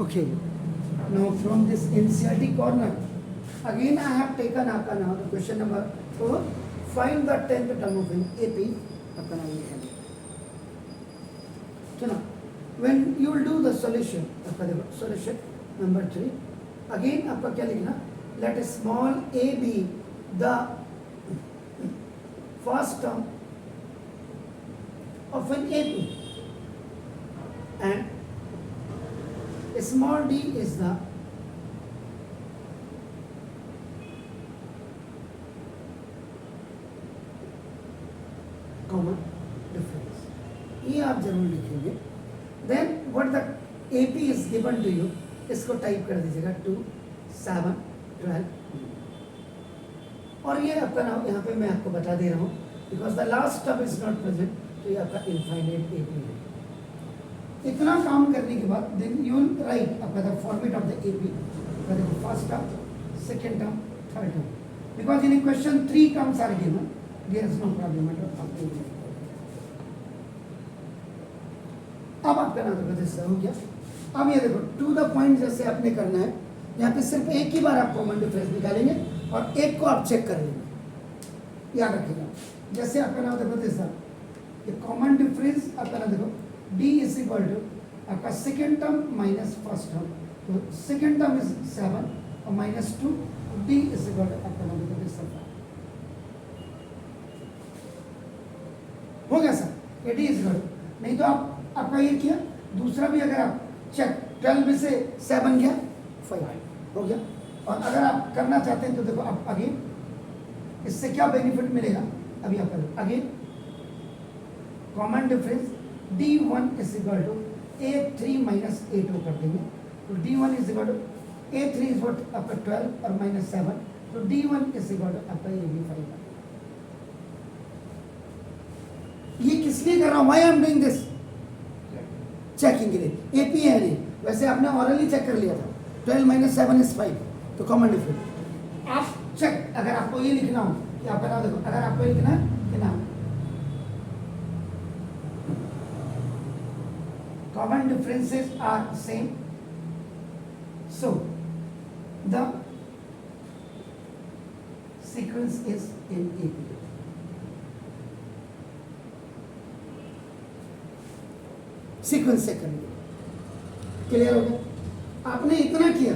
Okay, now from this NCERT corner, again I have taken आपका now the question number 4. Find the 10th term of an AP. आपका नाम ये है. चलो, when you will do the solution, आपका देखो solution number 3. Again आपका क्या लिखना? Let a small a be the first term of an AP, and small d is the common difference. ये आप जरूर लिखेंगे. Then what the AP is given to you, इसको टाइप कर दीजिएगा 2, 7, 12. और ये आपका नाम यहाँ पे मैं आपको बता दे रहा हूँ because the last term is not present, तो ये आपका infinite AP है. इतना काम करने के बाद then you will write आपका the format of the AP, the first term, second term, third term. Because in question 3 terms are given, there is no problem at all. अब आपका नाम देखो जैसे हो गया. अब ये देखो टू द पॉइंट जैसे आपने करना है, यहाँ पे सिर्फ एक ही बार आप कॉमन डिफरेंस निकालेंगे और एक को आप चेक कर लेंगे. याद रखिएगा. जैसे आपका नाम देखो जैसा ये कॉमन डिफरेंस आपका नाम देखो d इज इक्वल टू आपका second term minus first term, तो सेकेंड टर्म इज 7 और minus 2, d is equal to आपका नाम देखो जैसा हो गया सर. ये d इज इक्वल टू, नहीं तो आप आपका ये किया दूसरा भी अगर आप चेक 12 में से 7 गया 5 हो गया. और अगर आप करना चाहते हैं तो देखो आप अगेन इससे क्या बेनिफिट मिलेगा अभी आप करो. Again common difference d1 is equal to a3 minus a2 कर देंगे, तो d1 is equal to a3 is what आपका 12 और माइनस 7, तो d1 इज इक्वल टू आपका ये भी 5. ये किस लिए कर रहा हूं? Why I am doing this? Checking के लिए. एपी है नहीं, वैसे आपने ऑरली चेक कर लिया था. 12 माइनस 7 इज 5, तो कॉमन डिफरेंस आप चेक. अगर आपको ये लिखना हो कि आप बता देखो, अगर आपको लिखना है कि ना common differences are same, so the sequence is in AP. Sequence से करेंगे. क्लियर हो गया? आपने इतना किया,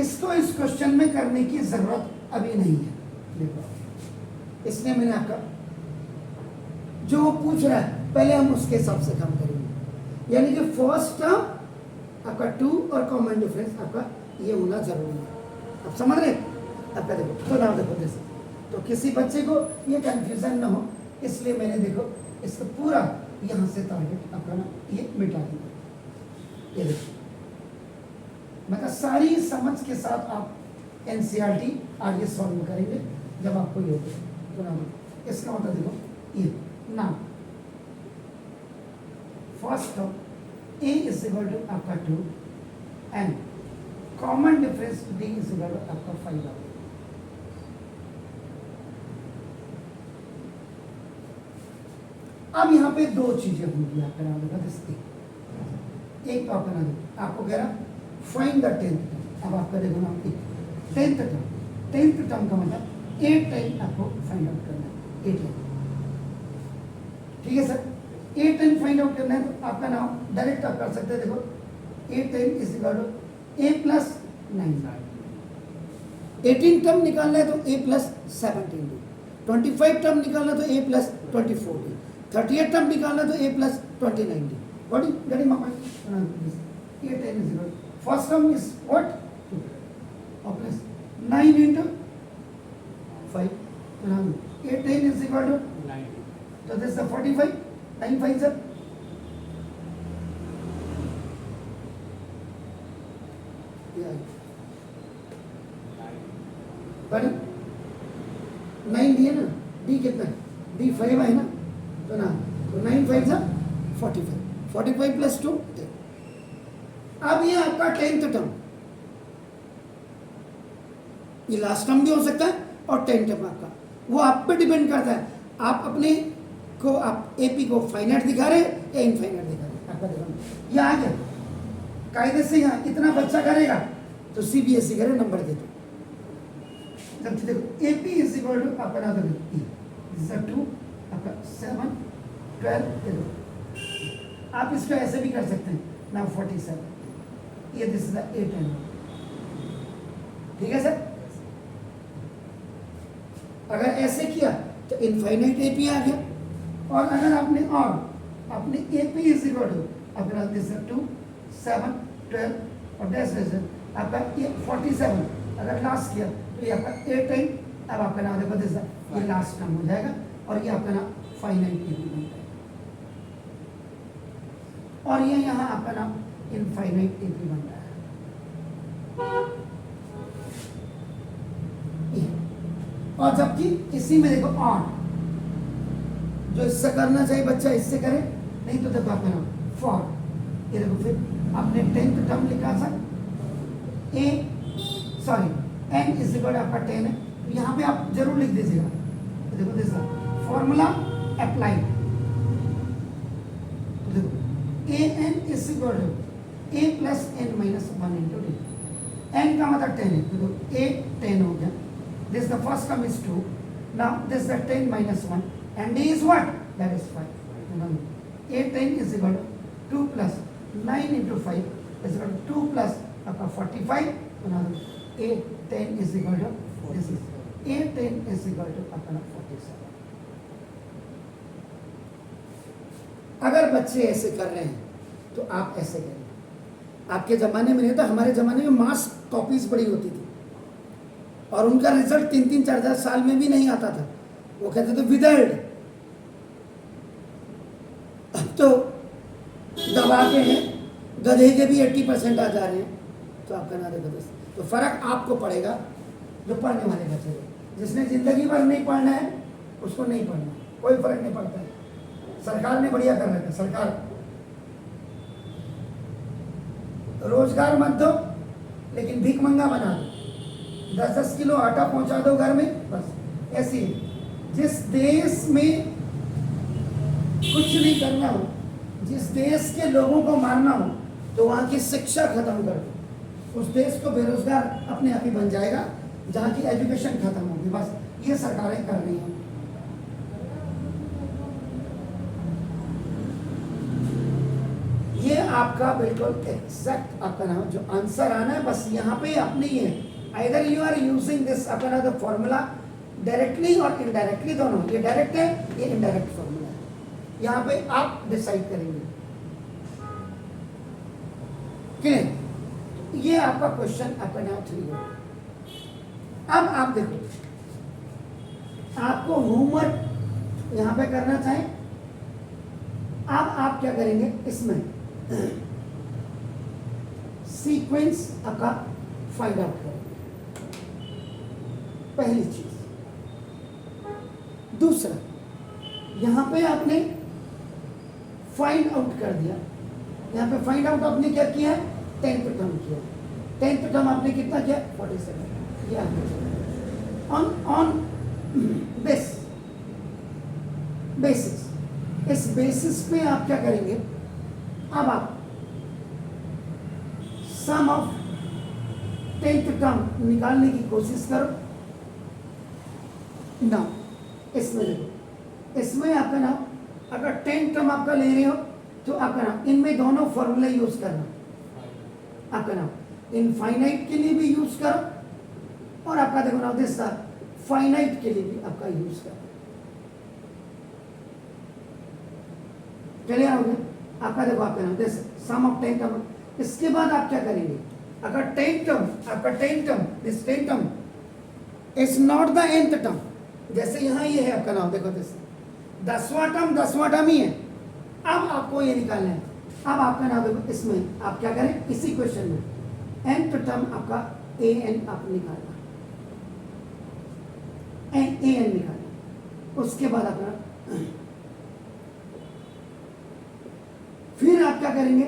इसको इस क्वेश्चन में करने की जरूरत अभी नहीं है. देखो इसने मैंने आपका जो वो पूछ रहा है पहले हम उसके हिसाब से काम करेंगे. यानी कि फर्स्ट टर्म आपका 2 और कॉमन डिफरेंस आपका ये होना जरूरी है. आप समझ रहे? आपका देखो तो नाम देखो जैसे, तो किसी बच्चे को ये कंफ्यूजन ना हो इसलिए मैंने देखो इसको पूरा यहाँ से टारगेट आपका ना ये मिटा दिया. ये देखो मतलब सारी समझ के साथ आप एनसीईआरटी आगे सॉल्व करेंगे जब आपको ये होगा. तो नाम इसका मतलब देखो ये नाम first term a is equal to आपका 2 and common difference d is equal to आपका 5 आ. अब यहाँ पे दो चीजें होंगी आपका नाम देखा दिसती. एक तो आपका नाम आपको कह रहा फाइंड द 10th टर्म. अब आपका देखो ना 10th टर्म. 10th टर्म का मतलब 8 टाइम आपको फाइंड आउट करना है. 8 टाइम. ठीक है सर. 8 टाइम फाइंड आउट करना है तो आपका नाम डायरेक्ट आप कर सकते हैं. देखो 8 time is equal to a plus 9. 18 term निकालना है तो a प्लस 17. 25 टर्म निकालना तो a प्लस 24. 38 टर्म निकालना तो a plus 29. What is getting my point? 8 time is equal first term is what 2 और plus 9 into 5. 8 time is equal to 9. तो this is 45. 9 5 sir. पर 9 दिए ना, d कितना है? d 5 है ना, तो ना तो 9 5 sir 45. 45 प्लस 2. अब ये आपका 10th टर्म, ये लास्ट टर्म भी हो सकता है और 10th टर्म आपका वो आप पे डिपेंड करता है. आप अपने को आप एपी को फाइनाइट दिखा रहे हैं या इनफाइनाइट दिखा रहे हैं. आपका देखो ये आ गया कायदे से यहाँ इतना बच्चा करेगा तो CBSE करे, नंबर दे दो। जबकि देखो AP इज इक्वल टू आपका नाम देखो दिस इज 2 आपका 7 12 दे दो। आप इसको ऐसे भी कर सकते हैं ना 47, ये दिस इज द 8 एंड, ठीक है सर। अगर ऐसे किया तो इनफाइनाइट AP आ गया, और अगर आपने AP इज इक्वल टू अपना दिस 2 7 12 और डैश डैश आपका ये 47 अगर लास्ट किया तो ये आपका 8 10, अब आपका नाम देखो दिस ये लास्ट टर्म हो जाएगा, और ये आपका नाम फाइनाइट AP बन जाएगा, और ये यहाँ आपका नाम इनफाइनाइट AP बन रहा है। और जबकि इसी में देखो ऑन, जो इससे करना चाहिए बच्चा इससे करे, नहीं तो देखो आपका नाम फॉर, ये देखो फिर आपने 10th टर्म लिखा था n इज इक्वल आपका 10 है, तो यहाँ पे आप जरूर लिख दीजिएगा, तो देखो दिस फॉर्मूला अप्लाइड, तो देखो an is equal to a plus n minus 1 into d, n का मतलब 10 है, तो a 10 हो गया, this the first term is 2, now this the 10 minus 1 and d is what, that is 5, a 10 is equal to 2 plus 9 into 5 is equal to 2 plus आपका 45, now a 10 is equal to this is a 10 is equal to अपना 47। अगर बच्चे ऐसे कर रहे हैं तो आप ऐसे करें। आपके जमाने में नहीं तो हमारे जमाने में मास कॉपीज बड़ी होती थी, और उनका रिजल्ट 3-3 4-4 साल में भी नहीं आता था, वो कहते थे विदर्ड। अब तो दबा के हैं, गधे के भी 80% आ जा रहे हैं, तो आपका ना देखो तो फर्क आपको पड़ेगा जो पढ़ने वाले बच्चे को। जिसने जिंदगी भर नहीं पढ़ना है उसको नहीं पढ़ना, कोई फर्क नहीं पड़ता है। सरकार ने बढ़िया कर रखा है, सरकार रोजगार मत दो लेकिन भीख मंगा बना दो, 10-10 किलो आटा पहुंचा दो घर में, बस ऐसी। जिस देश में कुछ नहीं करना हो, जिस देश के लोगों को मारना हो, तो वहाँ की शिक्षा खत्म कर दो, उस देश को बेरोजगार अपने आप ही बन जाएगा, जहाँ की एजुकेशन खत्म होगी। बस ये सरकारें कर रही हैं। ये आपका बिल्कुल एग्जैक्ट आपका नाम जो आंसर आना है, बस यहाँ पे अपने ही है। Either you are using this अपना the formula directly और indirectly, दोनों, ये डायरेक्ट है ये इनडायरेक्ट फॉर्मूला है, यहाँ पे आप डिसाइड करेंगे। क्लियर? ये आपका क्वेश्चन आपका नाम 3 होगा। अब आप देखो, आपको होमवर्क यहाँ पे करना चाहे, अब आप क्या करेंगे, इसमें सीक्वेंस आपका फाइंड आउट करेंगे, पहली चीज। दूसरा, यहां पे आपने फाइंड आउट कर दिया, यहां पे फाइंड आउट आपने क्या किया, 10th टर्म किया। 10th टर्म आपने कितना किया, 47। ये आपने ऑन दिस बेसिस, इस बेसिस पे आप क्या करेंगे, अब आप सम ऑफ 10th टर्म निकालने की कोशिश करो ना। इसमें देखो, इसमें आपका नाम अगर 10th टर्म आपका ले रहे हो तो आपका नाम इनमें दोनों फॉर्मूले यूज करना, आपका नाम इनफाइनाइट के लिए भी यूज करो, और आपका देखो ना दिस फाइनाइट के लिए भी आपका यूज करो। क्लियर हो गया? आपका देखो आपका नाम this some of 10th term. इसके बाद आप क्या करेंगे, अगर 10th टर्म आपका 10th term this 10th term is not the nth term, जैसे यहाँ ये है आपका नाम देखो दिस 10वां टर्म ही है। अब आपको ये निकालना है, अब आपका नाम देखो, इसमें आप क्या करें, इसी क्वेश्चन में nth टर्म आपका an आप निकालना, an निकालना। उसके बाद अपना फिर आप क्या करेंगे,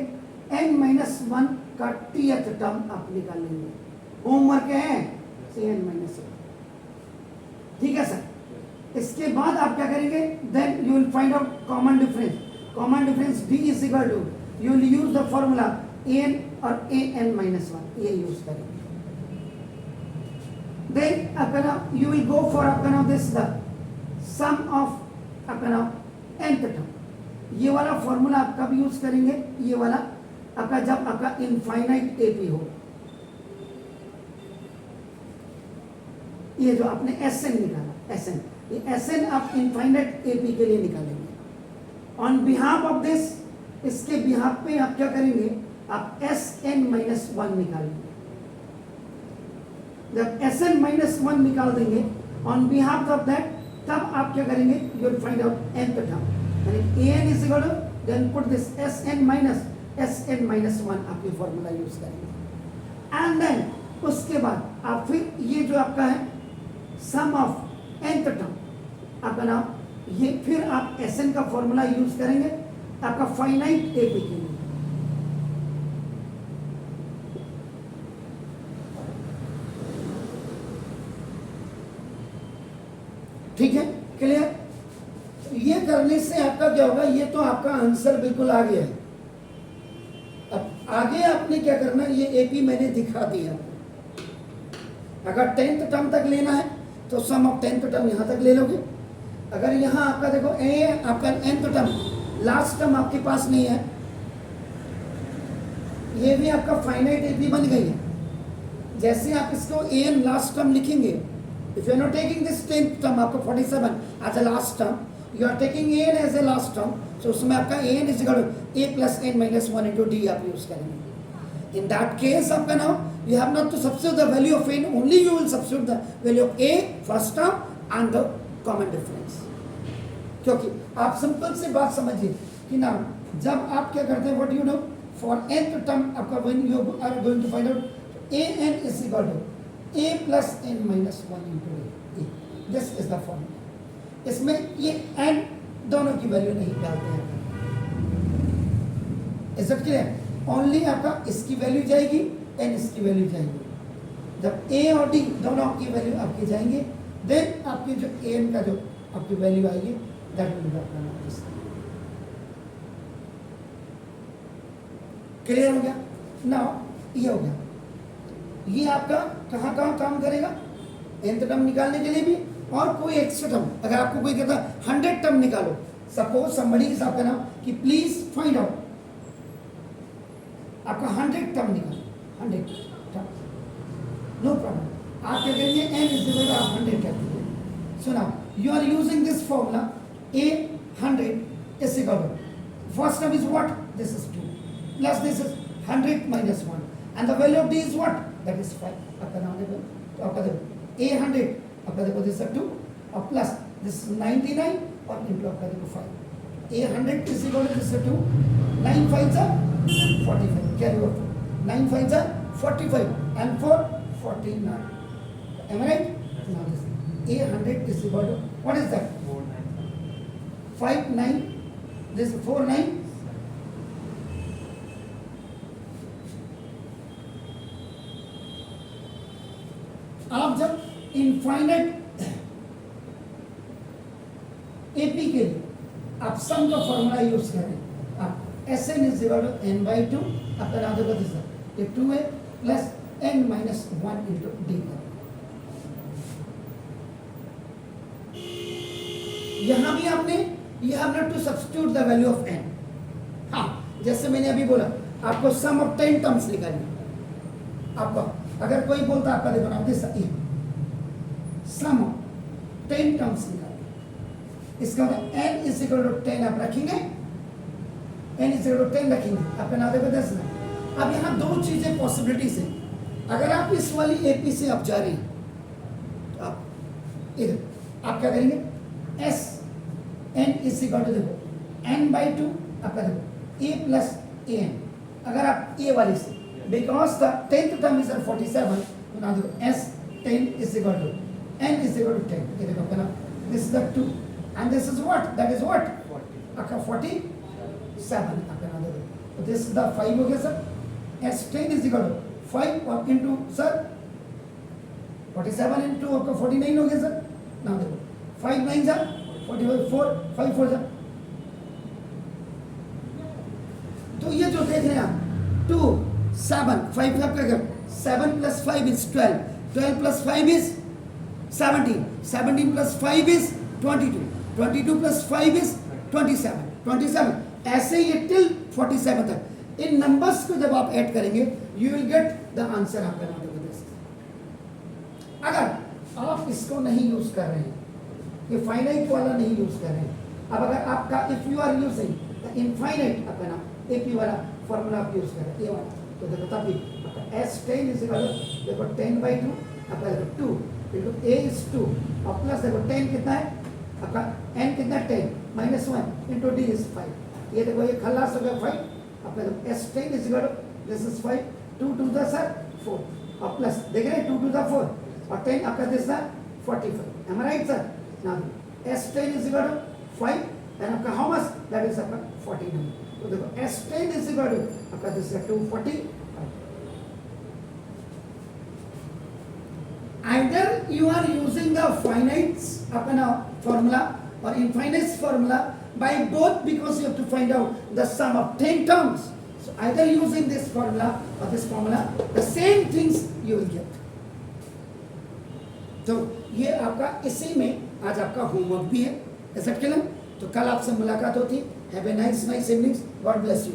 n-1 का tth टर्म आप निकाल लेंगे। होमवर्क है n-1, ठीक है सर। इसके बाद आप क्या करेंगे, then you will find out common difference. Common difference d is equal to, you will use the formula an और an-1 ये यूज करेंगे. Then you will go for this the sum of nth term. ये वाला formula आप कब use करेंगे? ये वाला आपका जब आपका इनफाइनाइट एपी हो. ये जो आपने Sn निकाला, Sn, ये Sn आप इनफाइनाइट एपी के लिए निकालेंगे. ऑन बिहाफ ऑफ दिस, इसके बिहाफ पे आप क्या करेंगे? आप Sn-1 निकालेंगे. जब Sn-1 निकाल देंगे ऑन बिहाफ ऑफ दैट, तब आप क्या करेंगे? You will find out nth term. यानी an is equal to, then put this Sn-1 आप ये फॉर्मूला यूज करेंगे. एंड देन उसके बाद आप फिर ये जो आपका है सम ऑफ nth टर्म आपका नाम, ये फिर आप Sn का फॉर्मूला यूज करेंगे आपका फाइनाइट एपी के लिए. ठीक है, क्लियर? ये करने से आपका क्या होगा? ये तो आपका आंसर बिल्कुल आ गया है. अब आगे आपने क्या करना है? ये एपी मैंने दिखा दिया. अगर 10th टर्म तक लेना है तो सम ऑफ 10th टर्म यहां तक ले लोगे. अगर यहां आपका देखो ए आपका nth टर्म, लास्ट टर्म आपके पास नहीं है, ये भी आपका फाइनाइट एपी बन गई है. जैसे आप इसको an लास्ट टर्म लिखेंगे, if you are not taking this 10th term आपका 47 as a last term, you are taking an as a last term, so उसमें आपका an is equal to a plus n minus 1 into d आप use करेंगे. In that case आपका now you have not to substitute the value of n, only you will substitute the value of a first term and the common difference. क्योंकि आप simple से बात समझिए कि ना, जब आप क्या करते हैं, what you do for nth term आपका when you are going to find out an is equal to a plus n minus 1 into a. This is the formula. इसमें ये n दोनों की वैल्यू नहीं डालते हैं. Is it clear? Only आपका इसकी वैल्यू जाएगी, n इसकी वैल्यू जाएगी. जब a और d दोनों की वैल्यू आपके जाएंगे, देन आपकी जो n का जो आपकी वैल्यू आएगी, that will be आपका नाम. क्लियर हो गया? नाउ ये हो गया. ये आपका कहाँ काम करेगा? nth टर्म निकालने के लिए भी, और कोई एक्स्ट्रा टर्म. अगर आपको कोई कहता 100 टर्म निकालो, सपोज समबडी इज आपका नाम कि प्लीज फाइंड आउट आपका 100 टर्म निकालो, 100 टर्म, नो प्रॉब्लम. आप क्या करेंगे? n इज इक्वल टू आप 100 करेंगे. So now you are using this formula a 100 is equal to, first term is what? This is 2 plus this is 100 minus 1 and the value of d is what? That is 5. आपका नाम देखो, तो आपका देखो a 100 आपका देखो this is 2 और plus this 99 और इनटू आपका देखो 5. a 100 is equal to this is 2, 9 5s are 45, carry over 9 5s are 45 and 4 49. Am I right? Now this a 100 is equal to what is that? 5 9, this 4 9. आप जब infinite AP के लिए आप सम का formula use करें, आप Sn is equal to n by 2 आपका नाम देखो दिस है 2a plus n minus 1 into d. यहां भी आपने you have not to substitute the value of n. हाँ, जैसे मैंने अभी बोला आपको सम ऑफ 10 टर्म्स निकालनी. आपको अगर कोई बोलता आपका देखो नाम दिस सम ऑफ 10 टर्म्स निकालनी, इसका मतलब n इज इक्वल टू 10 आप रखेंगे, n इज इक्वल टू 10 रखेंगे, आपका नाम देखो 10 ना. अब यहाँ दो चीजें पॉसिबिलिटीज है. अगर आप इस वाली एपी से आप जा रहे हैं, तो आप इधर आप क्या करेंगे? s n is equal to देखो n by 2 आपका देखो a प्लस an. अगर आप a वाली से, because the 10th term is at 47, तो now the S10 is equal to n is equal to 10. ये देखो ना, this is the 2 and this is what? That is what? 47. आपका नाम देखो, तो this is the 5 हो गया sir. S10 is equal to 5 और into सर 47 into आपका 49 हो गया सर. नाम देखो 5 9 जा 45 4 5 4 जा. तो ये जो देख रहे हैं आप, 2 7 5 5 का 7 plus 5 is 12 12 plus 5 is 17 17 plus 5 is 22 22 plus 5 is 27 27 ऐसे ये टिल 47 तक इन नंबर्स को जब आप ऐड करेंगे you will get the answer आपका नाम अगर आप इसको नहीं यूज कर रहे हैं ये फाइनाइट वाला नहीं यूज कर रहे हैं अब अगर आपका if you are using the infinite आपका नाम एपी वाला फॉर्मूला आप यूज कर रहे हैं ये वाला तो देखो तब भी आपका s10 इज इक्वल देखो 10/2 आपका देखो 2 इनटू a इज 2 और प्लस देखो 10 कितना है आपका n कितना 10 माइनस 1 इनटू d इज 5 ये देखो ये खल्लास हो गया 5 आपका देखो s10 is equal this is 5 2 to the सर 4 और प्लस देख रहे हैं 2 टू द 4 और 10 आपका दिस था 45 am I right sir now s10 is equal to 5 and आपका how much that is आपका 49 तो देखो s10 is equal to आपका दिस है 245 either you are using the finite अपना formula or infinite formula by both because you have to find out the sum of 10 terms so either using this formula or this formula the same things you will get तो ये आपका इसी में आज आपका homework भी है accept किया तो कल आपसे मुलाकात होती have a nice evening God bless you